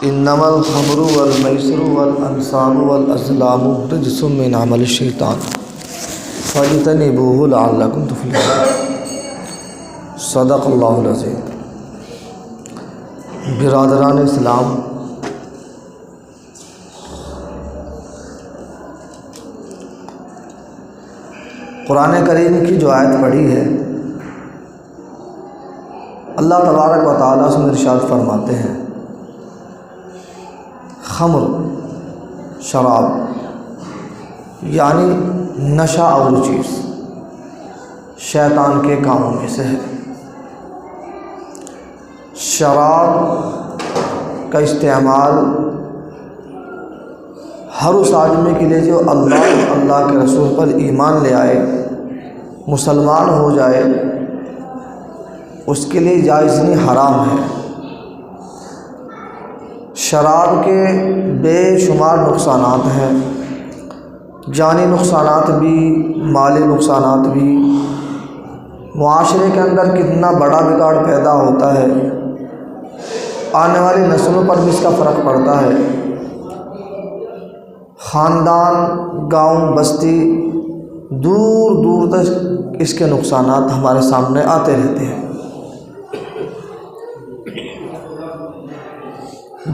انما الخمر والمیسر والانصاب والازلام رجس من عمل الشیطان فاجتنبوه لعلکم تفلحون۔ صدق اللہ العظیم۔ برادران اسلام، قرآن کریم کی جو آیت پڑھی ہے، اللہ تبارک و تعالیٰ اس میں ارشاد فرماتے ہیں خمر شراب یعنی نشہ اور چیز شیطان کے کاموں میں سے ہے۔ شراب کا استعمال ہر اس آدمی کے لیے جو اللہ کے رسول پر ایمان لے آئے، مسلمان ہو جائے، اس کے لیے جائز نہیں، حرام ہے۔ شراب کے بے شمار نقصانات ہیں، جانی نقصانات بھی، مالی نقصانات بھی، معاشرے کے اندر کتنا بڑا بگاڑ پیدا ہوتا ہے، آنے والی نسلوں پر بھی اس کا فرق پڑتا ہے۔ خاندان، گاؤں، بستی، دور دور تک اس کے نقصانات ہمارے سامنے آتے رہتے ہیں۔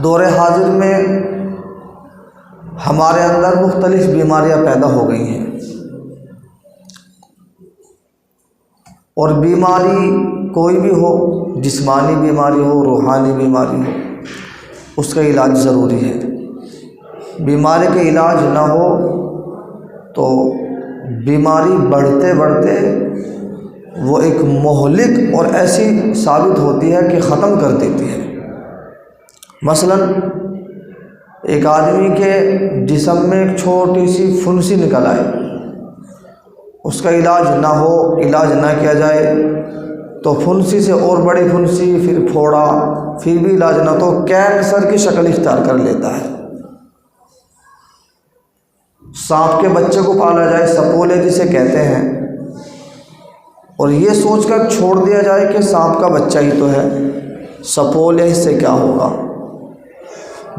دور حاضر میں ہمارے اندر مختلف بیماریاں پیدا ہو گئی ہیں، اور بیماری کوئی بھی ہو، جسمانی بیماری ہو، روحانی بیماری ہو، اس کا علاج ضروری ہے۔ بیماری کا علاج نہ ہو تو بیماری بڑھتے بڑھتے وہ ایک مہلک اور ایسی ثابت ہوتی ہے کہ ختم کر دیتی ہے۔ مثلا ایک آدمی کے جسم میں ایک چھوٹی سی پھنسی نکل آئے، اس کا علاج نہ ہو، علاج نہ کیا جائے تو پھنسی سے اور بڑی پھنسی، پھر پھوڑا، پھر بھی علاج نہ تو کینسر کی شکل اختیار کر لیتا ہے۔ سانپ کے بچے کو پالا جائے، سپولے جسے کہتے ہیں، اور یہ سوچ کر چھوڑ دیا جائے کہ سانپ کا بچہ ہی تو ہے، سپولے اس سے کیا ہوگا،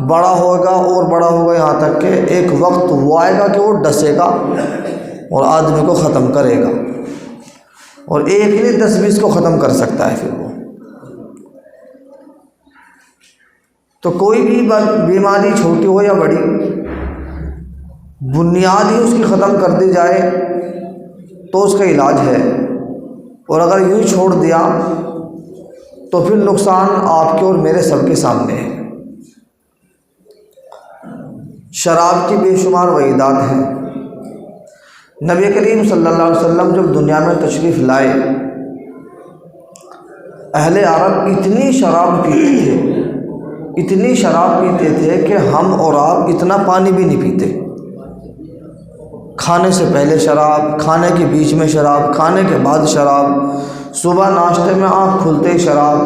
بڑا ہوگا اور بڑا ہوگا، یہاں تک کہ ایک وقت وہ آئے گا کہ وہ ڈسے گا اور آدمی کو ختم کرے گا، اور ایک نہیں 10-20 کو ختم کر سکتا ہے۔ پھر وہ تو کوئی بھی بیماری چھوٹی ہو یا بڑی، بنیاد ہی اس کی ختم کر دی جائے تو اس کا علاج ہے، اور اگر یوں ہی چھوڑ دیا تو پھر نقصان آپ کے اور میرے سب کے سامنے ہے۔ شراب کی بے شمار وعیدات ہیں۔ نبی کریم صلی اللہ علیہ وسلم جب دنیا میں تشریف لائے، اہل عرب اتنی شراب پیتے تھے، اتنی شراب پیتے تھے کہ ہم اور آپ اتنا پانی بھی نہیں پیتے۔ کھانے سے پہلے شراب، کھانے کے بیچ میں شراب، کھانے کے بعد شراب، صبح ناشتے میں آنکھ کھلتے ہی شراب،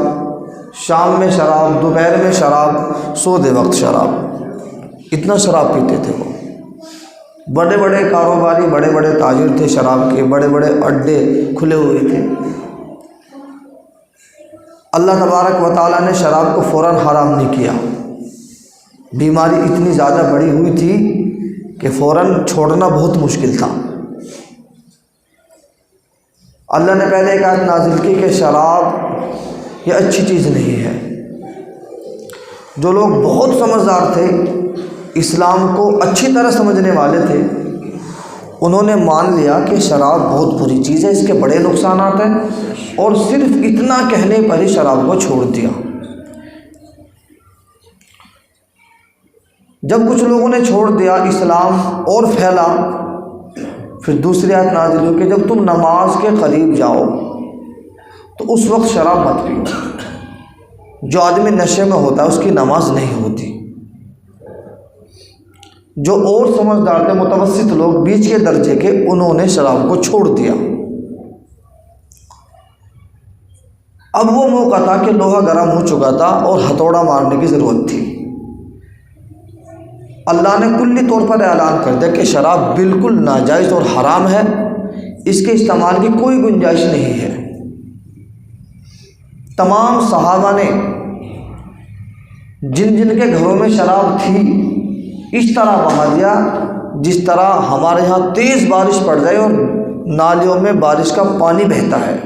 شام میں شراب، دوپہر میں شراب، سوتے وقت شراب، اتنا شراب پیتے تھے وہ۔ بڑے بڑے کاروباری، بڑے بڑے تاجر تھے شراب کے، بڑے بڑے اڈے کھلے ہوئے تھے۔ اللہ تبارک و تعالیٰ نے شراب کو فوراً حرام نہیں کیا۔ بیماری اتنی زیادہ بڑی ہوئی تھی کہ فوراً چھوڑنا بہت مشکل تھا۔ اللہ نے پہلے ایک آیت نازل کی کہ شراب یہ اچھی چیز نہیں ہے۔ جو لوگ بہت سمجھدار تھے، اسلام کو اچھی طرح سمجھنے والے تھے، انہوں نے مان لیا کہ شراب بہت بری چیز ہے، اس کے بڑے نقصانات ہیں، اور صرف اتنا کہنے پر ہی شراب کو چھوڑ دیا۔ جب کچھ لوگوں نے چھوڑ دیا، اسلام اور پھیلا، پھر دوسری آیت نازل ہوئی کہ جب تم نماز کے قریب جاؤ تو اس وقت شراب مت پیو۔ جو آدمی نشے میں ہوتا ہے اس کی نماز نہیں ہوتی۔ جو اور سمجھدار تھے، متوسط لوگ، بیچ کے درجے کے، انہوں نے شراب کو چھوڑ دیا۔ اب وہ موقع تھا کہ لوہا گرم ہو چکا تھا اور ہتھوڑا مارنے کی ضرورت تھی۔ اللہ نے کلی طور پر اعلان کر دیا کہ شراب بالکل ناجائز اور حرام ہے، اس کے استعمال کی کوئی گنجائش نہیں ہے۔ تمام صحابہ نے جن جن کے گھروں میں شراب تھی اس طرح بہا دیا جس طرح ہمارے ہاں تیز بارش پڑ جائے اور نالیوں میں بارش کا پانی بہتا ہے،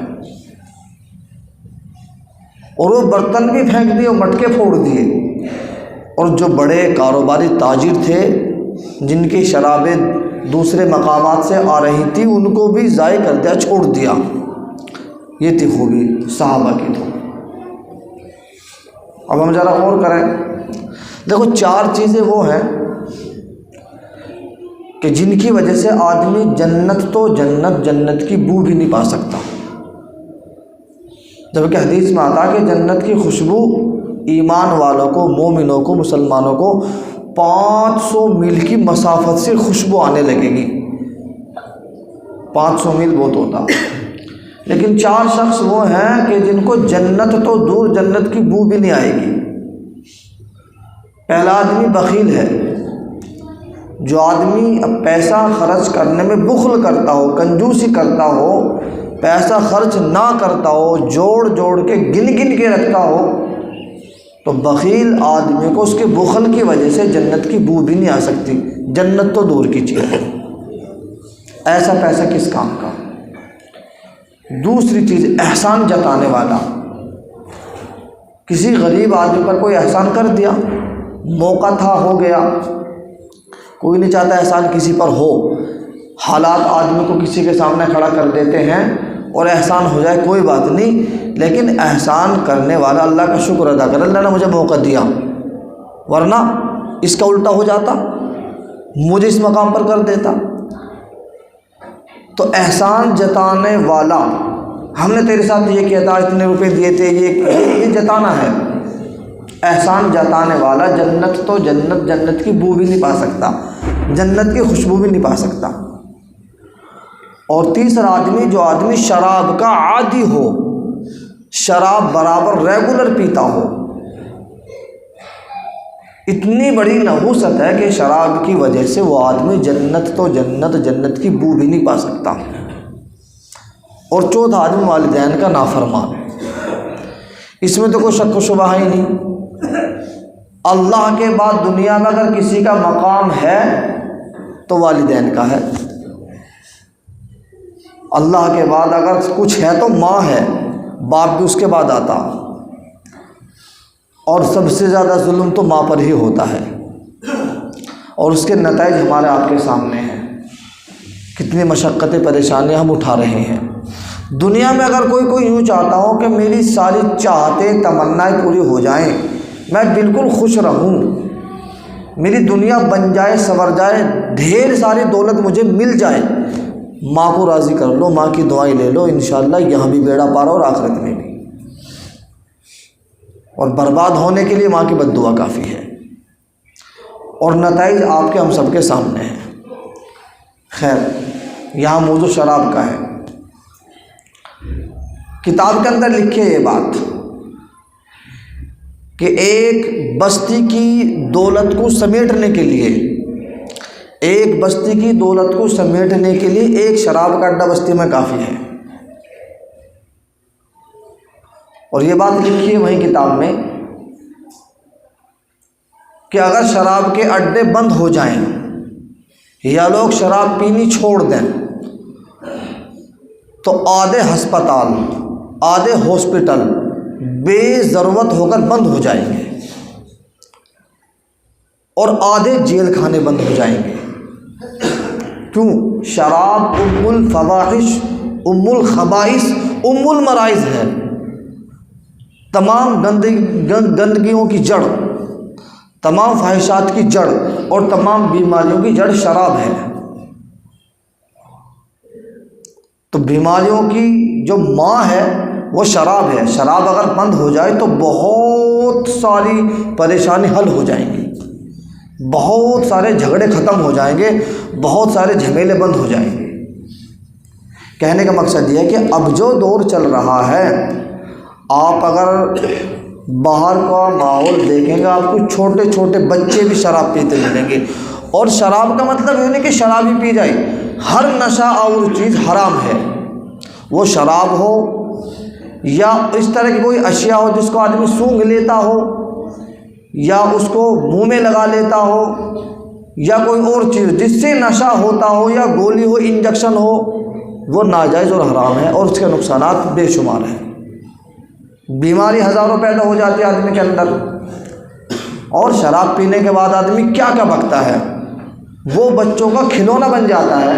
اور وہ برتن بھی پھینک دیے اور مٹکے پھوڑ دیے، اور جو بڑے کاروباری تاجر تھے جن کی شرابیں دوسرے مقامات سے آ رہی تھی ان کو بھی ضائع کر دیا، چھوڑ دیا۔ یہ تھی خوبی صحابہ کی۔ تو اب ہم ذرا غور کریں، دیکھو 4 چیزیں وہ ہیں کہ جن کی وجہ سے آدمی جنت تو جنت کی بو بھی نہیں پا سکتا، جبکہ حدیث میں آتا کہ جنت کی خوشبو ایمان والوں کو، مومنوں کو، مسلمانوں کو 500 میل کی مسافت سے خوشبو آنے لگے گی۔ 500 میل بہت ہوتا، لیکن 4 شخص وہ ہیں کہ جن کو جنت تو دور جنت کی بو بھی نہیں آئے گی۔ پہلا آدمی بخیل ہے، جو آدمی اب پیسہ خرچ کرنے میں بخل کرتا ہو، کنجوسی کرتا ہو، پیسہ خرچ نہ کرتا ہو، جوڑ جوڑ کے گن گن کے رکھتا ہو، تو بخیل آدمی کو اس کے بخل کی وجہ سے جنت کی بو بھی نہیں آ سکتی، جنت تو دور کی چیز ہے۔ ایسا پیسہ کس کام کا؟ دوسری چیز احسان جتانے والا، کسی غریب آدمی پر کوئی احسان کر دیا، موقع تھا، ہو گیا، کوئی نہیں چاہتا احسان کسی پر ہو، حالات آدمی کو کسی کے سامنے کھڑا کر دیتے ہیں اور احسان ہو جائے کوئی بات نہیں، لیکن احسان کرنے والا اللہ کا شکر ادا کر، اللہ نے مجھے موقع دیا، ورنہ اس کا الٹا ہو جاتا، مجھے اس مقام پر کر دیتا۔ تو احسان جتانے والا، ہم نے تیرے ساتھ یہ کیا تھا، اتنے روپے دیے تھے، یہ جتانا ہے۔ احسان جتانے والا جنت تو جنت کی بو بھی نہیں پا سکتا، جنت کی خوشبو بھی نہیں پا سکتا۔ اور تیسرا آدمی، جو آدمی شراب کا عادی ہو، شراب برابر ریگولر پیتا ہو، اتنی بڑی نحوست ہے کہ شراب کی وجہ سے وہ آدمی جنت تو جنت کی بو بھی نہیں پا سکتا۔ اور چوتھا آدمی والدین کا نافرمان، اس میں تو کوئی شک و شبہ ہی نہیں، اللہ کے بعد دنیا میں اگر کسی کا مقام ہے تو والدین کا ہے، اللہ کے بعد اگر کچھ ہے تو ماں ہے، باپ بھی اس کے بعد آتا، اور سب سے زیادہ ظلم تو ماں پر ہی ہوتا ہے، اور اس کے نتائج ہمارے آپ کے سامنے ہیں، کتنی مشقتیں پریشانیاں ہم اٹھا رہے ہیں۔ دنیا میں اگر کوئی یوں چاہتا ہو کہ میری ساری چاہتیں تمنائیں پوری ہو جائیں، میں بالکل خوش رہوں، میری دنیا بن جائے، سنور جائے، ڈھیر ساری دولت مجھے مل جائے، ماں کو راضی کر لو، ماں کی دعائیں لے لو، انشاءاللہ یہاں بھی بیڑا پار اور آخرت میں بھی۔ اور برباد ہونے کے لیے ماں کی بد دعا کافی ہے، اور نتائج آپ کے ہم سب کے سامنے ہیں۔ خیر، یہاں موضوع شراب کا ہے۔ کتاب کے اندر لکھے یہ بات کہ ایک بستی کی دولت کو سمیٹنے کے لیے، ایک بستی کی دولت کو سمیٹنے کے لیے ایک شراب کا اڈا بستی میں کافی ہے۔ اور یہ بات لکھی ہے وہیں کتاب میں کہ اگر شراب کے اڈے بند ہو جائیں یا لوگ شراب پینی چھوڑ دیں تو آدھے ہسپتال، آدھے ہاسپٹل بے ضرورت ہو کر بند ہو جائیں گے، اور آدھے جیل خانے بند ہو جائیں گے۔ کیوں؟ شراب ام الفواحش، ام الخبائث، ام المرائض ہے، تمام گندگیوں کی جڑ، تمام فحشات کی جڑ اور تمام بیماریوں کی جڑ شراب ہے۔ تو بیماریوں کی جو ماں ہے وہ شراب ہے، شراب اگر بند ہو جائے تو بہت ساری پریشانی حل ہو جائیں گی، بہت سارے جھگڑے ختم ہو جائیں گے، بہت سارے جھمیلے بند ہو جائیں گے۔ کہنے کا مقصد یہ ہے کہ اب جو دور چل رہا ہے، آپ اگر باہر کا ماحول دیکھیں گے آپ کو چھوٹے چھوٹے بچے بھی شراب پیتے ملیں گے، اور شراب کا مطلب یہ نہیں کہ شراب ہی پی جائے، ہر نشہ آور چیز حرام ہے، وہ شراب ہو یا اس طرح کی کوئی اشیاء ہو جس کو آدمی سونگھ لیتا ہو یا اس کو منہ میں لگا لیتا ہو یا کوئی اور چیز جس سے نشہ ہوتا ہو یا گولی ہو انجیکشن ہو، وہ ناجائز اور حرام ہے اور اس کے نقصانات بے شمار ہیں۔ بیماری ہزاروں پیدا ہو جاتی ہے آدمی کے اندر، اور شراب پینے کے بعد آدمی کیا کیا بکتا ہے، وہ بچوں کا کھلونا بن جاتا ہے،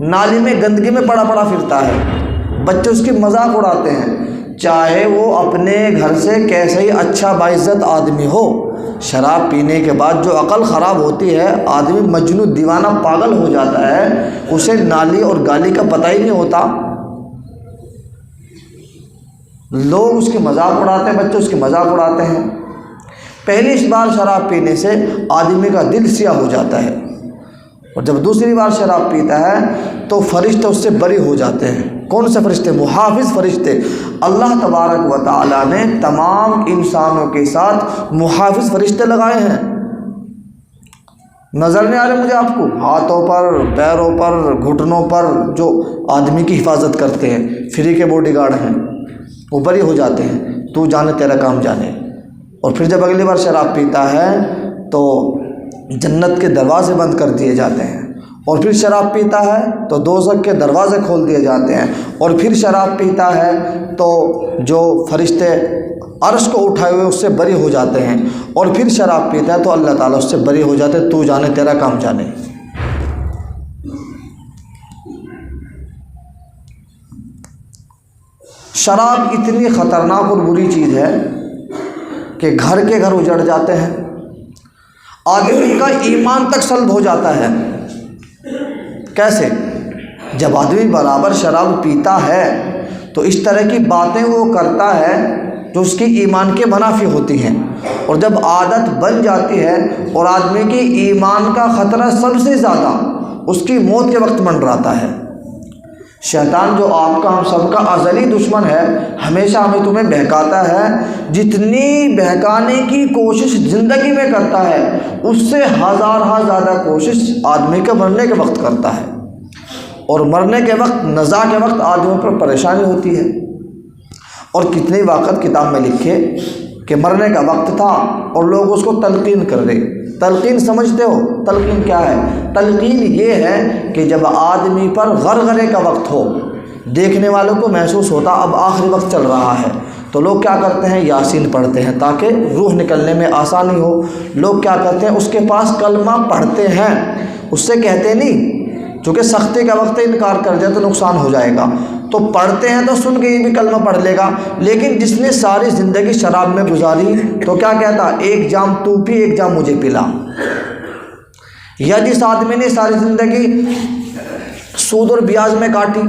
نالی میں گندگی میں پڑا پڑا پھرتا ہے، بچے اس کی مذاق اڑاتے ہیں، چاہے وہ اپنے گھر سے کیسے ہی اچھا باعزت آدمی ہو، شراب پینے کے بعد جو عقل خراب ہوتی ہے، آدمی مجنون دیوانہ پاگل ہو جاتا ہے، اسے نالی اور گالی کا پتہ ہی نہیں ہوتا، لوگ اس کی مذاق اڑاتے ہیں، بچے اس کی مذاق اڑاتے ہیں۔ پہلی بار شراب پینے سے آدمی کا دل سیاہ ہو جاتا ہے، اور جب دوسری بار شراب پیتا ہے تو فرشتے اس سے بری ہو جاتے ہیں۔ کون سے فرشتے؟ محافظ فرشتے۔ اللہ تبارک و تعالیٰ نے تمام انسانوں کے ساتھ محافظ فرشتے لگائے ہیں۔ نظر نہیں آ رہے مجھے آپ کو؟ ہاتھوں پر، پیروں پر، گھٹنوں پر جو آدمی کی حفاظت کرتے ہیں، فری کے باڈی گارڈ ہیں، وہ بری ہو جاتے ہیں، تو جانے تیرا کام جانے۔ اور پھر جب اگلی بار شراب پیتا ہے تو جنت کے دروازے بند کر دیے جاتے ہیں، اور پھر شراب پیتا ہے تو دوزخ کے دروازے کھول دیے جاتے ہیں، اور پھر شراب پیتا ہے تو جو فرشتے عرش کو اٹھائے ہوئے اس سے بری ہو جاتے ہیں، اور پھر شراب پیتا ہے تو اللہ تعالیٰ اس سے بری ہو جاتے ہیں، تو جانے تیرا کام جانے۔ شراب اتنی خطرناک اور بری چیز ہے کہ گھر کے گھر اجڑ جاتے ہیں، آدمی کا ایمان تک سلب ہو جاتا ہے۔ کیسے؟ جب آدمی برابر شراب پیتا ہے تو اس طرح کی باتیں وہ کرتا ہے جو اس کی ایمان کے منافی ہوتی ہیں، اور جب عادت بن جاتی ہے اور آدمی کی ایمان کا خطرہ سب سے زیادہ اس کی موت کے وقت منڈراتا ہے۔ شیطان جو آپ کا ہم سب کا ازلی دشمن ہے، ہمیشہ ہمیں تمہیں بہکاتا ہے، جتنی بہکانے کی کوشش زندگی میں کرتا ہے اس سے ہزارہ زیادہ کوشش آدمی کے مرنے کے وقت کرتا ہے، اور مرنے کے وقت، نزا کے وقت آدمی پر پریشانی ہوتی ہے۔ اور کتنے واقعات کتاب میں لکھے کہ مرنے کا وقت تھا اور لوگ اس کو تلقین کر رہے۔ تلقین سمجھتے ہو؟ تلقین کیا ہے؟ تلقین یہ ہے کہ جب آدمی پر غرغرے کا وقت ہو، دیکھنے والوں کو محسوس ہوتا اب آخری وقت چل رہا ہے، تو لوگ کیا کرتے ہیں؟ یاسین پڑھتے ہیں تاکہ روح نکلنے میں آسانی ہو۔ لوگ کیا کرتے ہیں؟ اس کے پاس کلمہ پڑھتے ہیں، اس سے کہتے نہیں، چونکہ سختی کا وقت انکار کر جائے تو نقصان ہو جائے گا، تو پڑھتے ہیں تو سن کے یہ بھی کلمہ پڑھ لے گا۔ لیکن جس نے ساری زندگی شراب میں گزاری تو کیا کہتا؟ ایک جام تو پی، ایک جام مجھے پلا۔ یا جس آدمی نے ساری زندگی سود اور بیاج میں کاٹی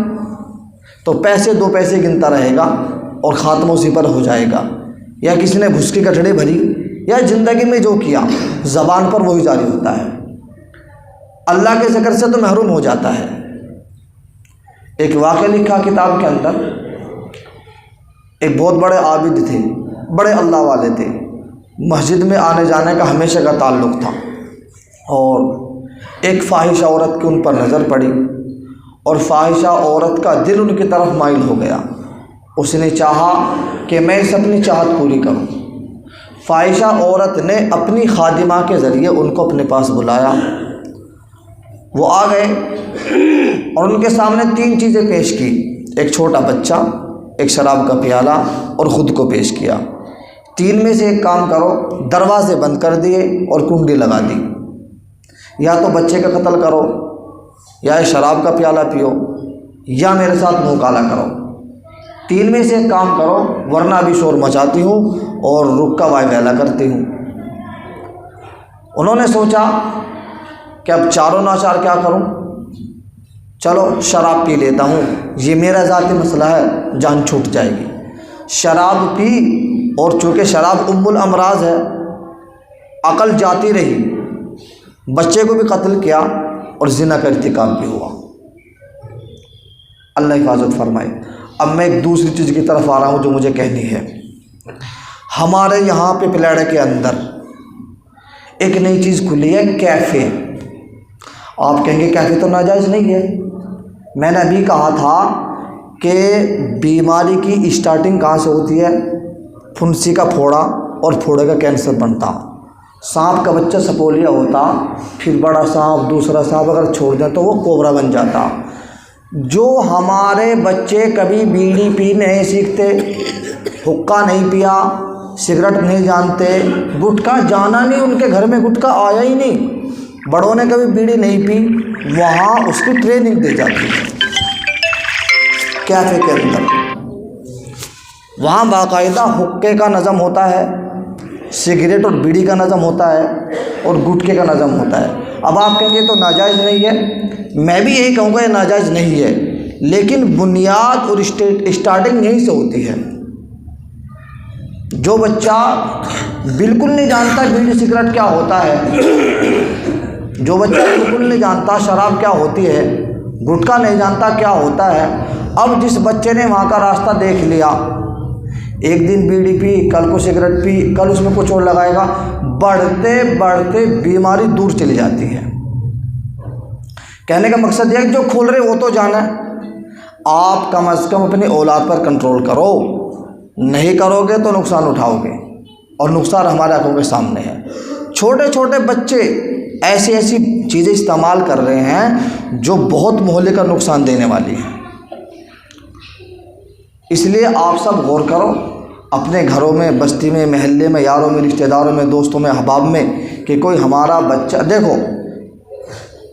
تو پیسے دو پیسے گنتا رہے گا اور خاتمہ اسی پر ہو جائے گا۔ یا کسی نے گھس کی گٹھڑی بھری، یا زندگی میں جو کیا زبان پر وہی جاری ہوتا ہے، اللہ کے ذکر سے تو محروم ہو جاتا ہے۔ ایک واقعہ لکھا کتاب کے اندر، ایک بہت بڑے عابد تھے، بڑے اللہ والے تھے، مسجد میں آنے جانے کا ہمیشہ کا تعلق تھا، اور ایک فاحشہ عورت کی ان پر نظر پڑی، اور فاحشہ عورت کا دل ان کی طرف مائل ہو گیا۔ اس نے چاہا کہ میں اس اپنی چاہت پوری کروں۔ فاحشہ عورت نے اپنی خادمہ کے ذریعے ان کو اپنے پاس بلایا، وہ آ گئے اور ان کے سامنے تین چیزیں پیش کی، ایک چھوٹا بچہ، ایک شراب کا پیالہ، اور خود کو پیش کیا۔ تین میں سے ایک کام کرو، دروازے بند کر دیے اور کنڈی لگا دی، یا تو بچے کا قتل کرو، یا شراب کا پیالہ پیو، یا میرے ساتھ منہ کالا کرو۔ تین میں سے ایک کام کرو ورنہ ابھی شور مچاتی ہوں اور رکا وائے ویلا کرتی ہوں۔ انہوں نے سوچا کہ اب چاروں ناچار کیا کروں، چلو شراب پی لیتا ہوں، یہ میرا ذاتی مسئلہ ہے، جان چھوٹ جائے گی۔ شراب پی، اور چونکہ شراب ام الامراض ہے، عقل جاتی رہی، بچے کو بھی قتل کیا اور زنا کا ارتکاب بھی ہوا۔ اللہ حفاظت فرمائے۔ اب میں ایک دوسری چیز کی طرف آ رہا ہوں جو مجھے کہنی ہے۔ ہمارے یہاں پہ پلیڑے کے اندر ایک نئی چیز کھلی ہے، کیفے۔ آپ کہیں گے کیفے تو ناجائز نہیں ہے۔ میں نے ابھی کہا تھا کہ بیماری کی اسٹارٹنگ کہاں سے ہوتی ہے؟ پھنسی کا پھوڑا اور پھوڑے کا کینسر بنتا۔ سانپ کا بچہ سپولیا ہوتا، پھر بڑا سانپ، دوسرا سانپ اگر چھوڑ دیں تو وہ کوبرا بن جاتا۔ جو ہمارے بچے کبھی بیڑی پی نہیں سیکھتے، حقہ نہیں پیا، سگریٹ نہیں جانتے، گٹکا جانا نہیں، ان کے گھر میں گٹکا آیا ہی نہیں، بڑوں نے کبھی بیڑی نہیں پی، وہاں اس کی ٹریننگ دی جاتی ہے کیفے کے اندر۔ وہاں باقاعدہ حقے کا نظم ہوتا ہے، سگریٹ اور بیڑی کا نظم ہوتا ہے، اور گٹکے کا نظم ہوتا ہے۔ اب آپ کہیں گے تو ناجائز نہیں ہے، میں بھی یہی کہوں گا یہ ناجائز نہیں ہے، لیکن بنیاد اور اسٹارٹنگ یہیں سے ہوتی ہے۔ جو بچہ بالکل نہیں جانتا بیڑی سگریٹ کیا ہوتا ہے، جو بچہ بالکل نہیں جانتا شراب کیا ہوتی ہے، گٹکا نہیں جانتا کیا ہوتا ہے، اب جس بچے نے وہاں کا راستہ دیکھ لیا، ایک دن بیڑی پی، کل کو سگریٹ پی، کل اس میں کچھ اور لگائے گا، بڑھتے بڑھتے بیماری دور چلی جاتی ہے۔ کہنے کا مقصد یہ ہے کہ جو کھول رہے وہ تو جانا ہے، آپ کم از کم اپنی اولاد پر کنٹرول کرو، نہیں کرو گے تو نقصان اٹھاؤ گے، اور نقصان ہمارے آنکھوں کے سامنے ہے۔ چھوٹے چھوٹے بچے ایسی ایسی چیزیں استعمال کر رہے ہیں جو بہت مہلک کا نقصان دینے والی ہیں۔ اس لیے آپ سب غور کرو اپنے گھروں میں، بستی میں، محلے میں، یاروں میں، رشتہ داروں میں، دوستوں میں، احباب میں، کہ کوئی ہمارا بچہ، دیکھو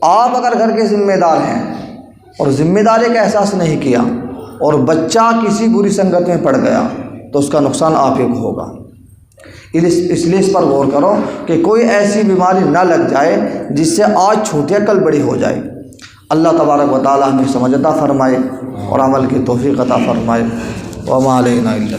آپ اگر گھر کے ذمہ دار ہیں اور ذمہ داری کا احساس نہیں کیا اور بچہ کسی بری سنگت میں پڑ گیا تو اس کا نقصان آپ ہی کو ہوگا۔ اس لیے اس پر غور کرو کہ کوئی ایسی بیماری نہ لگ جائے جس سے آج چھوٹی کل بڑی ہو جائے۔ اللہ تبارک و تعالی ہمیں سمجھ عطا فرمائے اور عمل کی توفیق عطا فرمائے۔ وما علینا الا